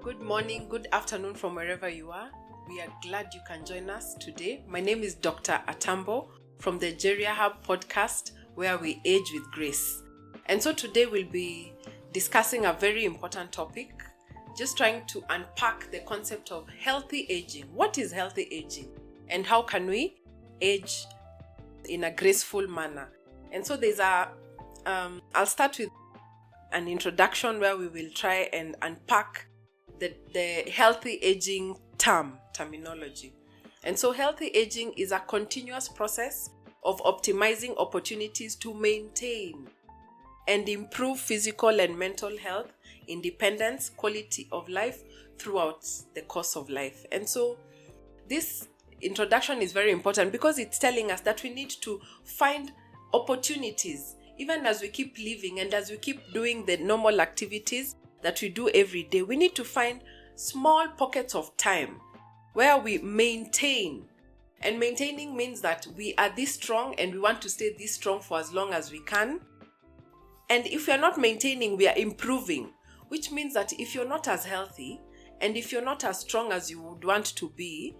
Good morning, good afternoon from wherever you are. We are glad you can join us today. My name is Dr. Atambo from the Geriahub podcast, where we age with grace. And so today we'll be discussing a very important topic, just trying to unpack the concept of healthy aging. What is healthy aging? And how can we age in a graceful manner? And so I'll start with an introduction where we will try and unpack the healthy aging terminology. And so healthy aging is a continuous process of optimizing opportunities to maintain and improve physical and mental health, independence, quality of life throughout the course of life. And so this introduction is very important because it's telling us that we need to find opportunities even as we keep living and as we keep doing the normal activities that we do every day. We need to find small pockets of time where we maintain. And maintaining means that we are this strong and we want to stay this strong for as long as we can. And if we are not maintaining, we are improving, which means that if you're not as healthy and if you're not as strong as you would want to be,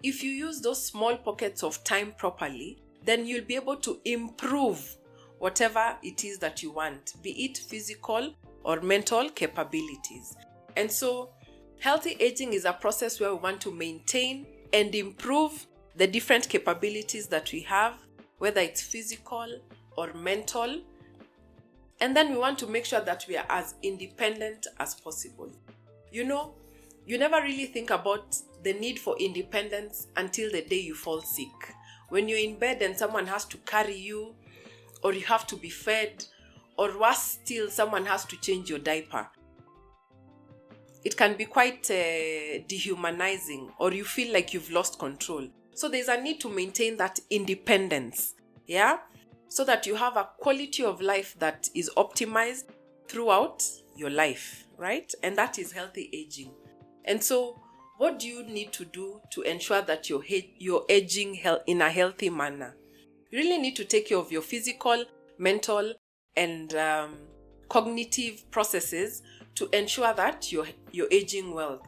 if you use those small pockets of time properly, then you'll be able to improve whatever it is that you want, be it physical or mental capabilities. And so healthy aging is a process where we want to maintain and improve the different capabilities that we have, whether it's physical or mental. And then we want to make sure that we are as independent as possible. You know, you never really think about the need for independence until the day you fall sick. When you're in bed and someone has to carry you, or you have to be fed, or worse still, someone has to change your diaper. It can be quite dehumanizing, or you feel like you've lost control. So there's a need to maintain that independence, so that you have a quality of life that is optimized throughout your life, right? And that is healthy aging. And so what do you need to do to ensure that you're aging in a healthy manner? You really need to take care of your physical, mental, and cognitive processes to ensure that you're aging well.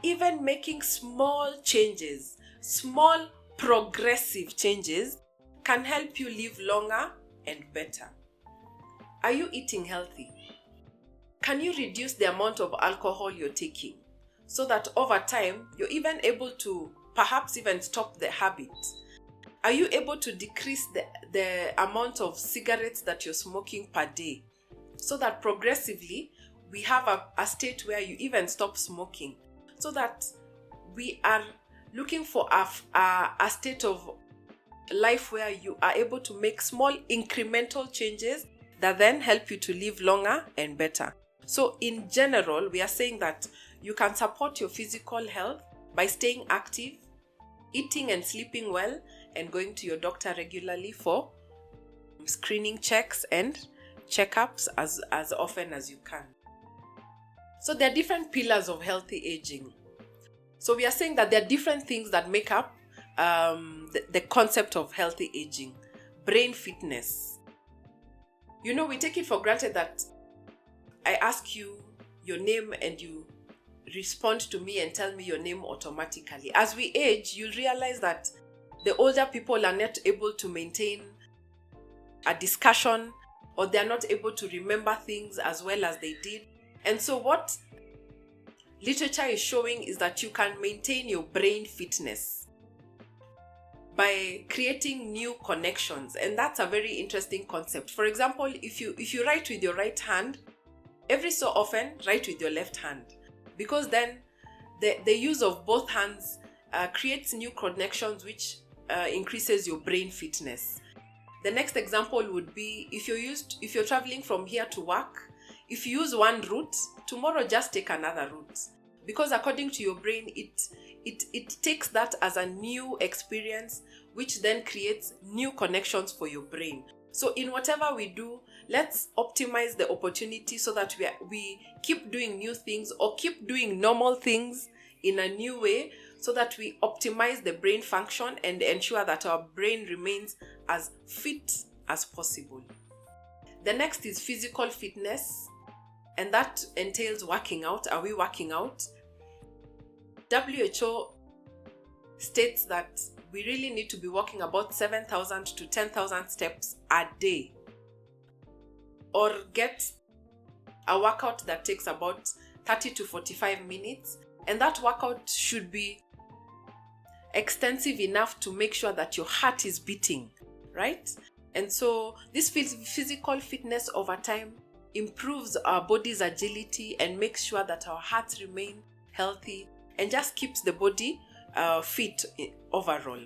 Even making small changes, small progressive changes can help you live longer and better. Are you eating healthy? Can you reduce the amount of alcohol you're taking so that over time you're even able to perhaps even stop the habit? Are you able to decrease the amount of cigarettes that you're smoking per day so that progressively we have a state where you even stop smoking, so that we are looking for a state of life where you are able to make small incremental changes that then help you to live longer and better. So in general, we are saying that you can support your physical health by staying active, eating and sleeping well, and going to your doctor regularly for screening checks and checkups as often as you can. So there are different pillars of healthy aging. So we are saying that there are different things that make up the concept of healthy aging. Brain fitness. You know, we take it for granted that I ask you your name and you respond to me and tell me your name automatically. As we age, you'll realize that the older people are not able to maintain a discussion, or they're not able to remember things as well as they did. And so what literature is showing is that you can maintain your brain fitness by creating new connections. And that's a very interesting concept. For example, if you write with your right hand, every so often write with your left hand, because then the use of both hands creates new connections which increases your brain fitness. The next example would be if you're traveling from here to work, if you use one route, tomorrow just take another route, because according to your brain, it takes that as a new experience, which then creates new connections for your brain. So in whatever we do, let's optimize the opportunity so that we keep doing new things or keep doing normal things in a new way, so that we optimize the brain function and ensure that our brain remains as fit as possible. The next is physical fitness, and that entails working out. Are we working out? WHO states that we really need to be walking about 7,000 to 10,000 steps a day, or get a workout that takes about 30 to 45 minutes, and that workout should be extensive enough to make sure that your heart is beating, right? And so this physical fitness over time improves our body's agility and makes sure that our hearts remain healthy and just keeps the body fit overall.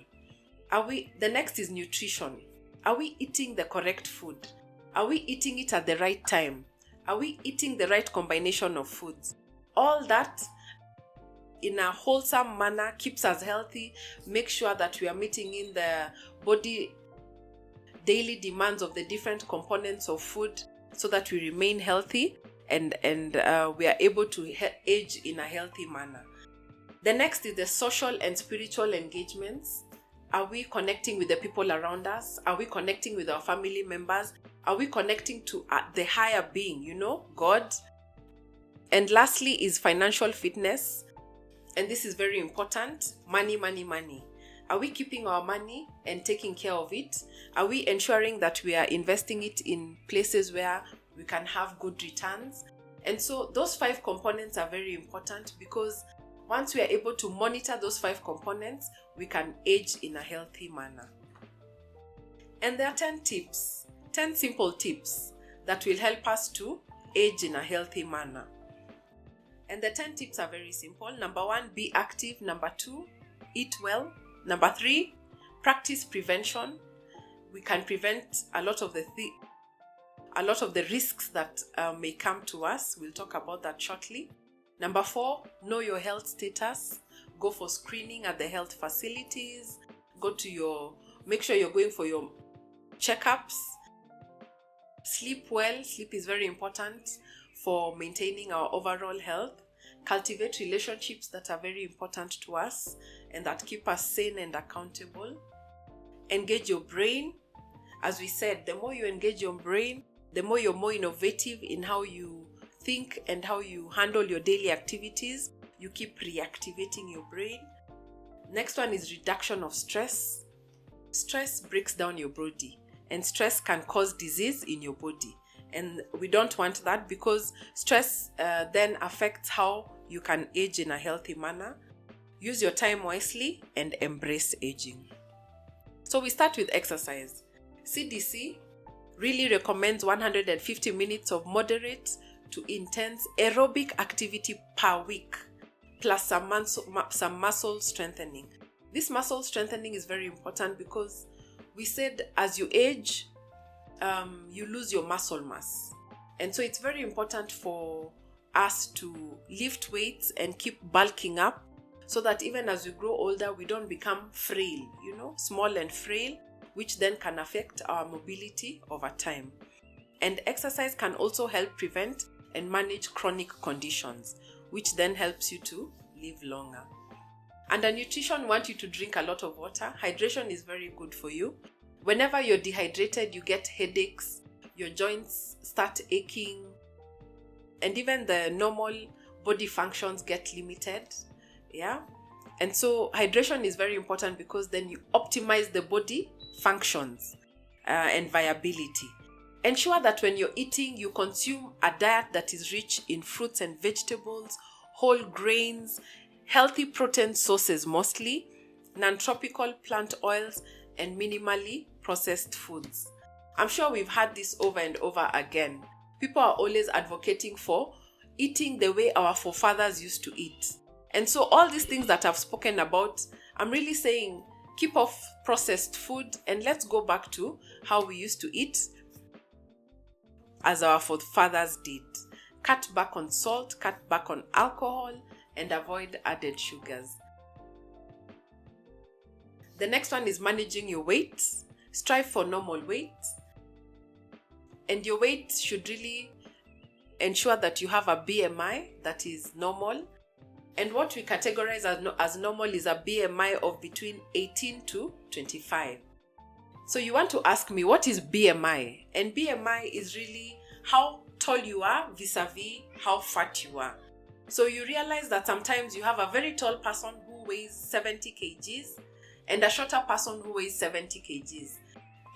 The next is nutrition. Are we eating the correct food? Are we eating it at the right time? Are we eating the right combination of foods? All that in a wholesome manner keeps us healthy, makes sure that we are meeting in the body daily demands of the different components of food so that we remain healthy and we are able to age in a healthy manner. The next is the social and spiritual engagements. Are we connecting with the people around us? Are we connecting with our family members? Are we connecting to the higher being, God? And lastly is financial fitness. And this is very important. Money, money, money. Are we keeping our money and taking care of it? Are we ensuring that we are investing it in places where we can have good returns? And so those 5 components are very important, because once we are able to monitor those 5 components, we can age in a healthy manner. And there are 10 tips, 10 simple tips that will help us to age in a healthy manner. And the 10 tips are very simple. Number 1, be active. Number 2, eat well. Number 3, practice prevention. We can prevent a lot of the risks that may come to us. We'll talk about that shortly. Number 4, know your health status. Go for screening at the health facilities. Make sure you're going for your checkups. Sleep well. Sleep is very important for maintaining our overall health. Cultivate relationships that are very important to us and that keep us sane and accountable. Engage your brain. As we said, the more you engage your brain, the more you're more innovative in how you think and how you handle your daily activities. You keep reactivating your brain. Next one is reduction of stress. Stress breaks down your body, and stress can cause disease in your body. And we don't want that, because stress then affects how you can age in a healthy manner. Use your time wisely and embrace aging. So we start with exercise. CDC really recommends 150 minutes of moderate to intense aerobic activity per week, plus some muscle strengthening. This muscle strengthening is very important because we said as you age, you lose your muscle mass. And so it's very important for us to lift weights and keep bulking up, so that even as we grow older, we don't become frail, small and frail, which then can affect our mobility over time. And exercise can also help prevent and manage chronic conditions, which then helps you to live longer. Under nutrition, we want you to drink a lot of water. Hydration is very good for you. Whenever you're dehydrated, you get headaches, your joints start aching, and even the normal body functions get limited. Yeah. And so hydration is very important, because then you optimize the body functions and viability. Ensure that when you're eating, you consume a diet that is rich in fruits and vegetables, whole grains, healthy protein sources mostly, non-tropical plant oils, and minimally processed foods. I'm sure we've had this over and over again. People are always advocating for eating the way our forefathers used to eat. And so all these things that I've spoken about, I'm really saying keep off processed food and let's go back to how we used to eat as our forefathers did. Cut back on salt, cut back on alcohol, and avoid added sugars. The next one is managing your weight. Strive for normal weight. And your weight should really ensure that you have a BMI that is normal. And what we categorize as normal is a BMI of between 18 to 25. So you want to ask me, what is BMI? And BMI is really how tall you are vis-a-vis how fat you are. So you realize that sometimes you have a very tall person who weighs 70 kgs and a shorter person who weighs 70 kgs.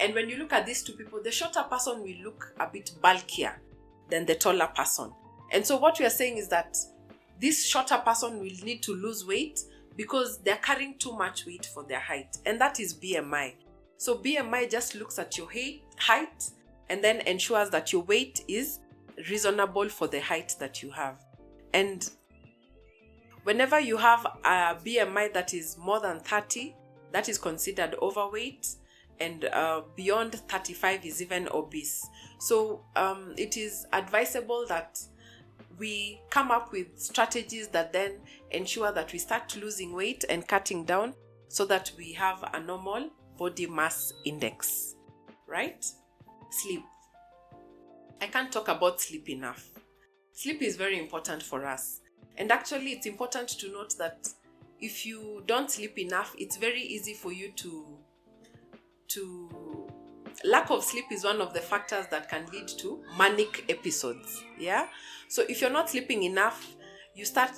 And when you look at these two people, the shorter person will look a bit bulkier than the taller person. And so what we are saying is that this shorter person will need to lose weight because they're carrying too much weight for their height. And that is BMI. So BMI just looks at your height and then ensures that your weight is reasonable for the height that you have. And whenever you have a BMI that is more than 30, that is considered overweight, and beyond 35 is even obese. So it is advisable that we come up with strategies that then ensure that we start losing weight and cutting down so that we have a normal body mass index, right? Sleep. I can't talk about sleep enough. Sleep is very important for us. And actually, it's important to note that if you don't sleep enough, it's very easy for you to lack of sleep is one of the factors that can lead to manic episodes. Yeah. So if you're not sleeping enough, you start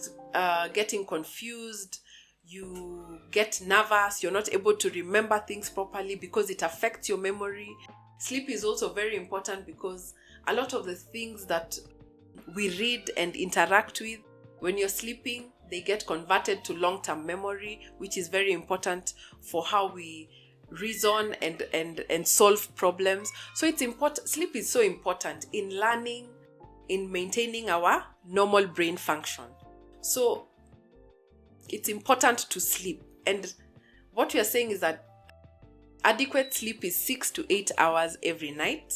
getting confused, you get nervous, you're not able to remember things properly because it affects your memory. Sleep is also very important because a lot of the things that we read and interact with, when you're sleeping, they get converted to long-term memory, which is very important for how we reason and solve problems. So it's important. Sleep is so important in learning, in maintaining our normal brain function. So it's important to sleep. And what we are saying is that adequate sleep is 6 to 8 hours every night.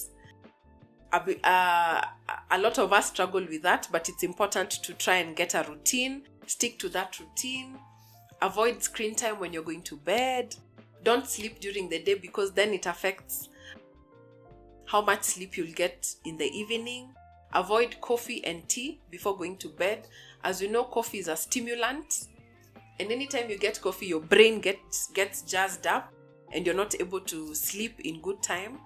A lot of us struggle with that, but it's important to try and get a routine, stick to that routine, avoid screen time when you're going to bed. Don't sleep during the day because then it affects how much sleep you'll get in the evening. Avoid coffee and tea before going to bed. As you know, coffee is a stimulant, and anytime you get coffee, your brain gets jazzed up and you're not able to sleep in good time.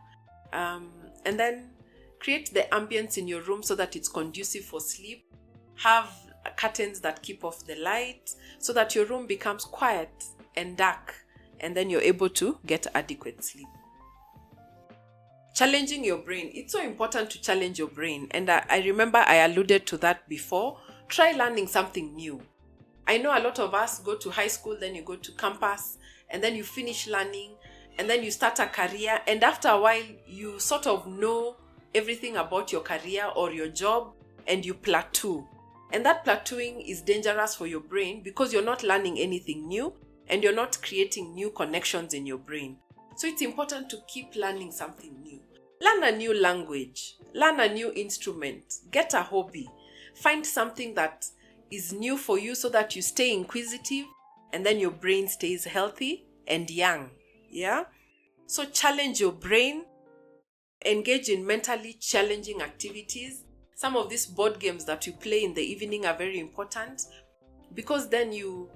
And then create the ambience in your room so that it's conducive for sleep. Have curtains that keep off the light so that your room becomes quiet and dark, and then you're able to get adequate sleep. Challenging your brain. It's so important to challenge your brain. And I remember I alluded to that before. Try learning something new. I know a lot of us go to high school, then you go to campus, and then you finish learning, and then you start a career. And after a while, you sort of know everything about your career or your job, and you plateau. And that plateauing is dangerous for your brain because you're not learning anything new and you're not creating new connections in your brain. So it's important to keep learning something new. Learn a new language, learn a new instrument, get a hobby, find something that is new for you so that you stay inquisitive and then your brain stays healthy and young. Yeah? So challenge your brain, engage in mentally challenging activities. Some of these board games that you play in the evening are very important because then you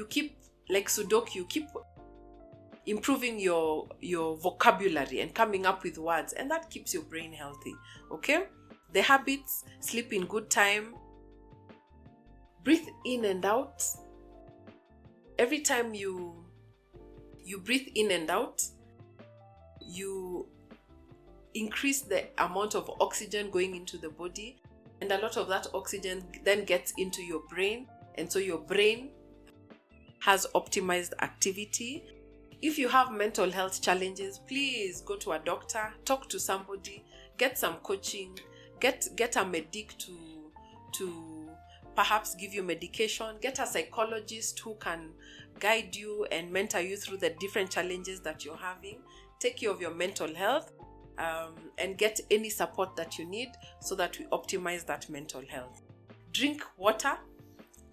keep, like Sudoku, you keep improving your vocabulary and coming up with words, and that keeps your brain healthy. Okay? The habits: sleep in good time, breathe in and out. Every time you breathe in and out, you increase the amount of oxygen going into the body, and a lot of that oxygen then gets into your brain, and so your brain has optimized activity. If you have mental health challenges, please go to a doctor, talk to somebody, get some coaching, get a medic to perhaps give you medication, get a psychologist who can guide you and mentor you through the different challenges that you're having. Take care of your mental health and get any support that you need so that we optimize that mental health. Drink water,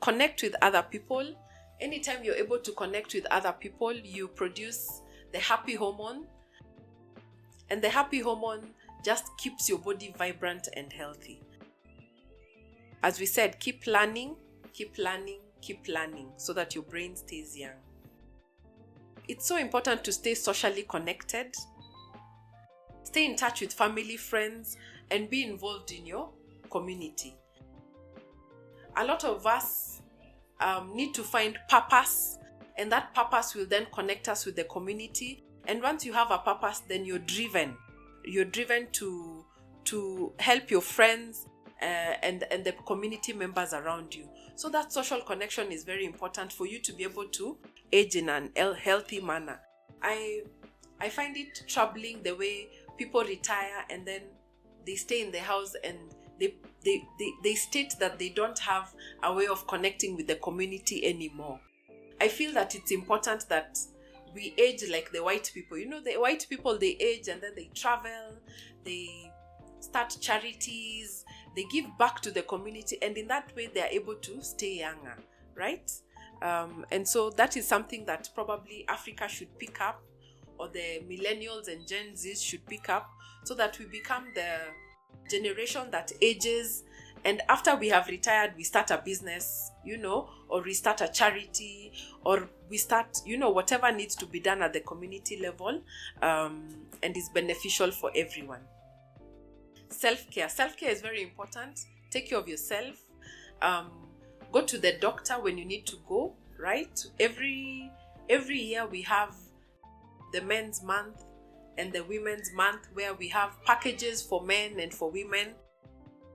connect with other people. Anytime you're able to connect with other people, you produce the happy hormone, and the happy hormone just keeps your body vibrant and healthy. As we said, keep learning so that your brain stays young. It's so important to stay socially connected, stay in touch with family, friends, and be involved in your community. a lot of us need to find purpose, and that purpose will then connect us with the community. And once you have a purpose, then you're driven to help your friends and the community members around you. So that social connection is very important for you to be able to age in an healthy manner. I find it troubling the way people retire and then they stay in the house and they state that they don't have a way of connecting with the community anymore. I feel that it's important that we age like the white people. The white people, they age and then they travel, they start charities, they give back to the community, and in that way they are able to stay younger, right? And so that is something that probably Africa should pick up, or the millennials and Gen Zs should pick up, so that we become the generation that ages, and after we have retired, we start a business, or we start a charity, or we start, whatever needs to be done at the community level, and is beneficial for everyone. Self-care. Self-care is very important. Take care of yourself. Go to the doctor when you need to go, right? Every year we have the Men's Month and the Women's Month, where we have packages for men and for women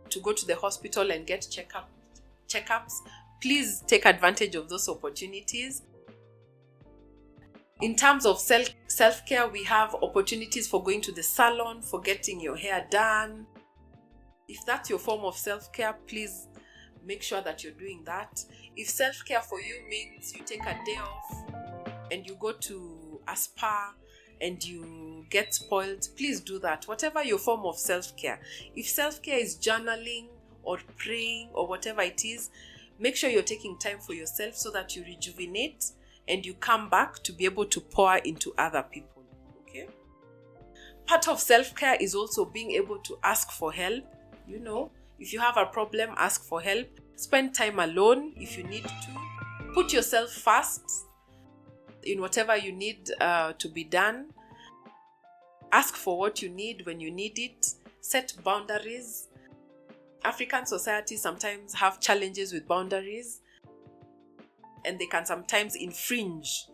to go to the hospital and get checkups. Please take advantage of those opportunities. In terms of self-care, we have opportunities for going to the salon, for getting your hair done. If that's your form of self-care, please make sure that you're doing that. If self-care for you means you take a day off and you go to a spa and you get spoiled, please do that. Whatever your form of self-care. If self-care is journaling or praying or whatever it is, make sure you're taking time for yourself so that you rejuvenate and you come back to be able to pour into other people. Okay? Part of self-care is also being able to ask for help. If you have a problem, ask for help. Spend time alone if you need to. Put yourself first in whatever you need to be done. Ask for what you need when you need it. Set boundaries. African society sometimes have challenges with boundaries, and they can sometimes infringe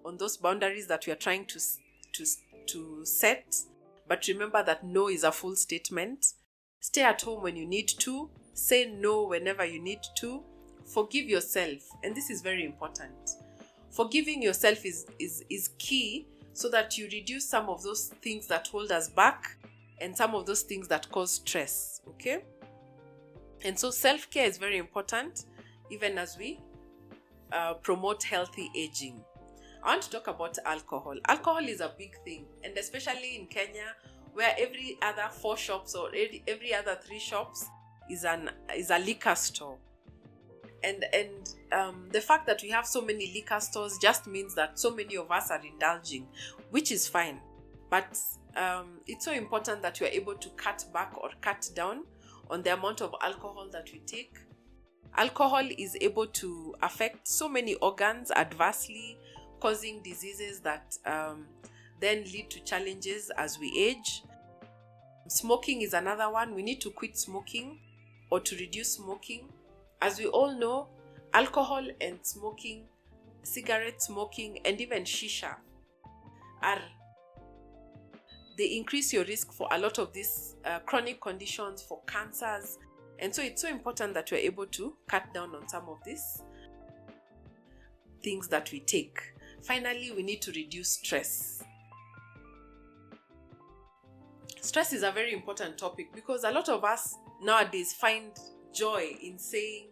on those boundaries that we are trying to set. But remember that no is a full statement. Stay at home when you need to. Say no whenever you need to. Forgive yourself, and this is very important. Forgiving yourself is key, so that you reduce some of those things that hold us back and some of those things that cause stress. Okay? And so self-care is very important, even as we promote healthy aging. I want to talk about alcohol. Alcohol is a big thing, and especially in Kenya, where every other 4 shops or every other 3 shops is a liquor store. And the fact that we have so many liquor stores just means that so many of us are indulging, which is fine. But it's so important that we are able to cut back or cut down on the amount of alcohol that we take. Alcohol is able to affect so many organs adversely, causing diseases that then lead to challenges as we age. Smoking is another one. We need to quit smoking or to reduce smoking. As we all know, alcohol and smoking, cigarette smoking, and even shisha they increase your risk for a lot of these chronic conditions, for cancers. And so it's so important that we're able to cut down on some of these things that we take. Finally, we need to reduce stress. Stress is a very important topic because a lot of us nowadays find joy in saying,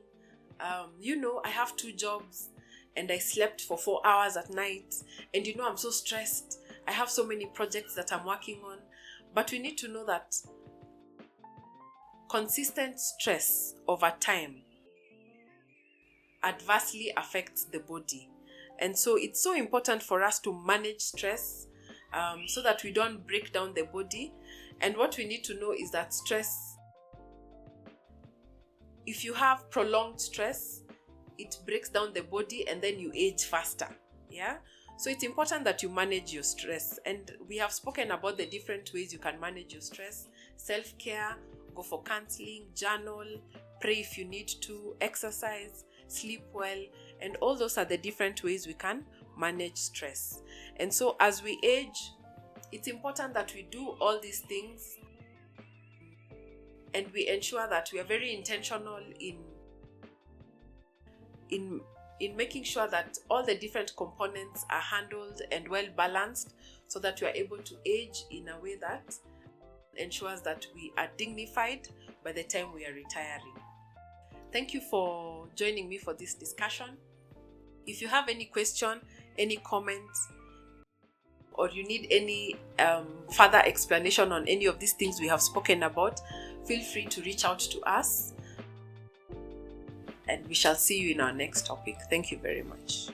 I have 2 jobs and I slept for 4 hours at night, and I'm so stressed. I have so many projects that I'm working on. But we need to know that consistent stress over time adversely affects the body. And so it's so important for us to manage stress so that we don't break down the body. And what we need to know is that stress, if you have prolonged stress, it breaks down the body and then you age faster. Yeah? So it's important that you manage your stress. And we have spoken about the different ways you can manage your stress. Self-care, go for counseling, journal, pray if you need to, exercise, sleep well, and all those are the different ways we can manage stress. And so as we age, it's important that we do all these things and we ensure that we are very intentional in making sure that all the different components are handled and well balanced, so that we are able to age in a way that ensures that we are dignified by the time we are retiring. Thank you for joining me for this discussion. If you have any question, any comments, or you need any further explanation on any of these things we have spoken about, feel free to reach out to us. And we shall see you in our next topic. Thank you very much.